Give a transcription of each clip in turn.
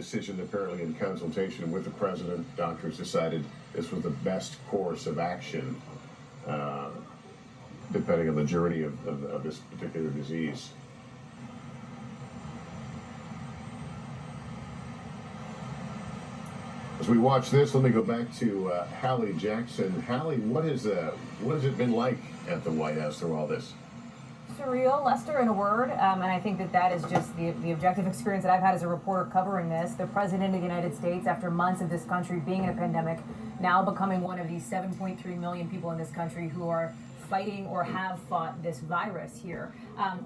decision, apparently in consultation with the president. Doctors decided this was the best course of action, depending on the journey of this particular disease. As we watch this, let me go back to Hallie Jackson. Hallie, what has it been like at the White House through all this? Surreal, Lester, in a word, and I think that is just the objective experience that I've had as a reporter covering this. The President of the United States, after months of this country being in a pandemic, now becoming one of these 7.3 million people in this country who are fighting or have fought this virus here.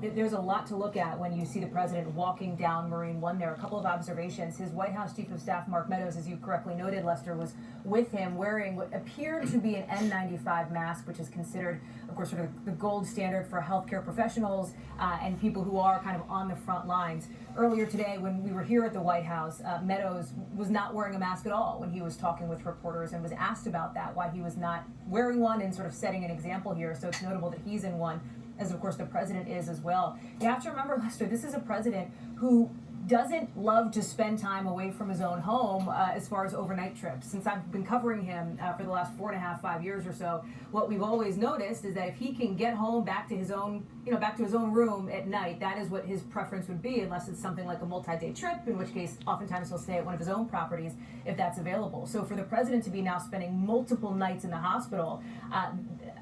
There's a lot to look at when you see the president walking down Marine One there. A couple of observations. His White House Chief of Staff, Mark Meadows, as you correctly noted, Lester, was with him wearing what appeared to be an N95 mask, which is considered, of course, sort of the gold standard for healthcare professionals and people who are kind of on the front lines. Earlier today, when we were here at the White House, Meadows was not wearing a mask at all when he was talking with reporters and was asked about that, why he was not wearing one and sort of setting an example here. So it's notable that he's in one, as of course the president is as well. You have to remember, Lester, this is a president who doesn't love to spend time away from his own home as far as overnight trips. Since I've been covering him for the last 4.5, 5 years or so, what we've always noticed is that if he can get home back to his own, back to his own room at night, that is what his preference would be, unless it's something like a multi-day trip, in which case oftentimes he'll stay at one of his own properties if that's available. So for the president to be now spending multiple nights in the hospital,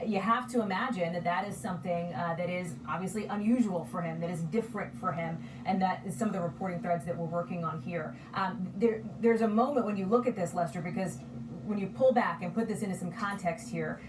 you have to imagine that is something that is obviously unusual for him, that is different for him, and that is some of the reporting threads that we're working on here. There's a moment when you look at this, Lester, because when you pull back and put this into some context here,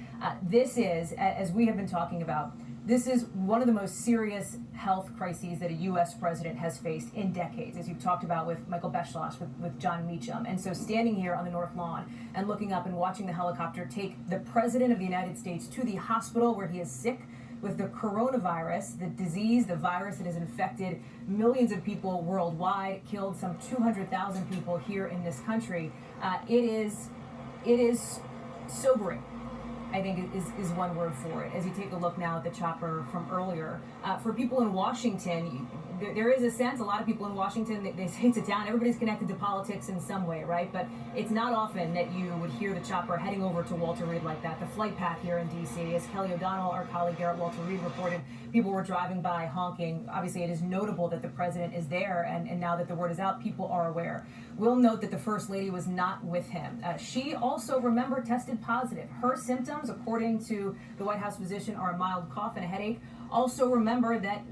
this is, as we have been talking about, this is one of the most serious health crises that a U.S. president has faced in decades, as you've talked about with Michael Beschloss, with John Meacham. And so standing here on the North Lawn and looking up and watching the helicopter take the president of the United States to the hospital where he is sick with the coronavirus, the disease, the virus that has infected millions of people worldwide, killed some 200,000 people here in this country, it is sobering, I think is one word for it. As you take a look now at the chopper from earlier, for people in Washington, there is a sense, a lot of people in Washington, they say it's a town, everybody's connected to politics in some way, right? But it's not often that you would hear the chopper heading over to Walter Reed like that. The flight path here in D.C., as Kelly O'Donnell, our colleague here at Walter Reed, reported, people were driving by honking. Obviously, it is notable that the president is there, and now that the word is out, people are aware. We'll note that the First Lady was not with him. She also, remember, tested positive. Her symptoms, according to the White House physician, are a mild cough and a headache. Also remember that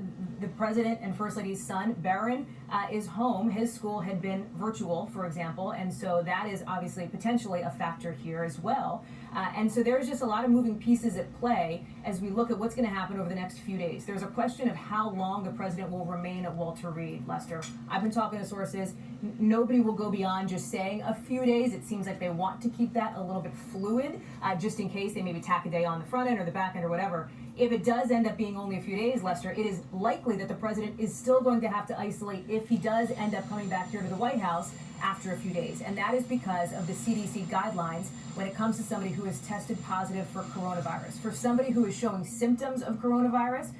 the president and First Lady's son, Barron, is home. His school had been virtual, for example, and so that is obviously potentially a factor here as well. And so there's just a lot of moving pieces at play as we look at what's going to happen over the next few days. There's a question of how long the president will remain at Walter Reed, Lester. I've been talking to sources. Nobody will go beyond just saying a few days. It seems like they want to keep that a little bit fluid, just in case they maybe tack a day on the front end or the back end or whatever. If it does end up being only a few days, Lester, it is likely that the president is still going to have to isolate if he does end up coming back here to the White House after a few days. And that is because of the CDC guidelines when it comes to somebody who is tested positive for coronavirus. For somebody who is showing symptoms of coronavirus,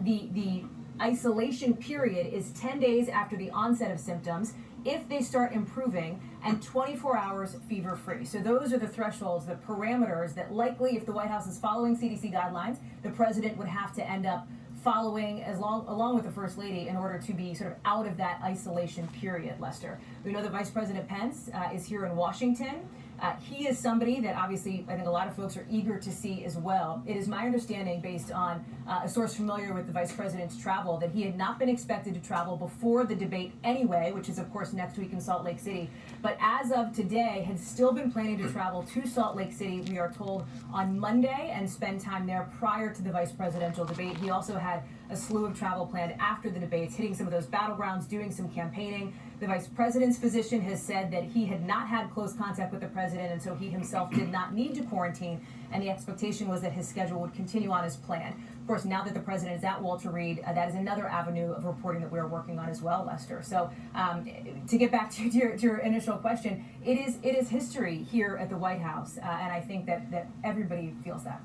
the isolation period is 10 days after the onset of symptoms if they start improving, and 24 hours fever-free. So those are the thresholds, the parameters that likely, if the White House is following CDC guidelines, the president would have to end up following along with the First Lady in order to be sort of out of that isolation period, Lester. We know that Vice President Pence is here in Washington. He is somebody that obviously I think a lot of folks are eager to see as well. It is my understanding, based on a source familiar with the vice president's travel, that he had not been expected to travel before the debate anyway, which is of course next week in Salt Lake City. But as of today, had still been planning to travel to Salt Lake City, we are told, on Monday and spend time there prior to the vice presidential debate. He also had a slew of travel planned after the debates, hitting some of those battlegrounds, doing some campaigning. The vice president's physician has said that he had not had close contact with the president, and so he himself did not need to quarantine, and the expectation was that his schedule would continue on as planned. Of course, now that the president is at Walter Reed, that is another avenue of reporting that we're working on as well, Lester. So to get back to your initial question, it is history here at the White House, and I think that everybody feels that.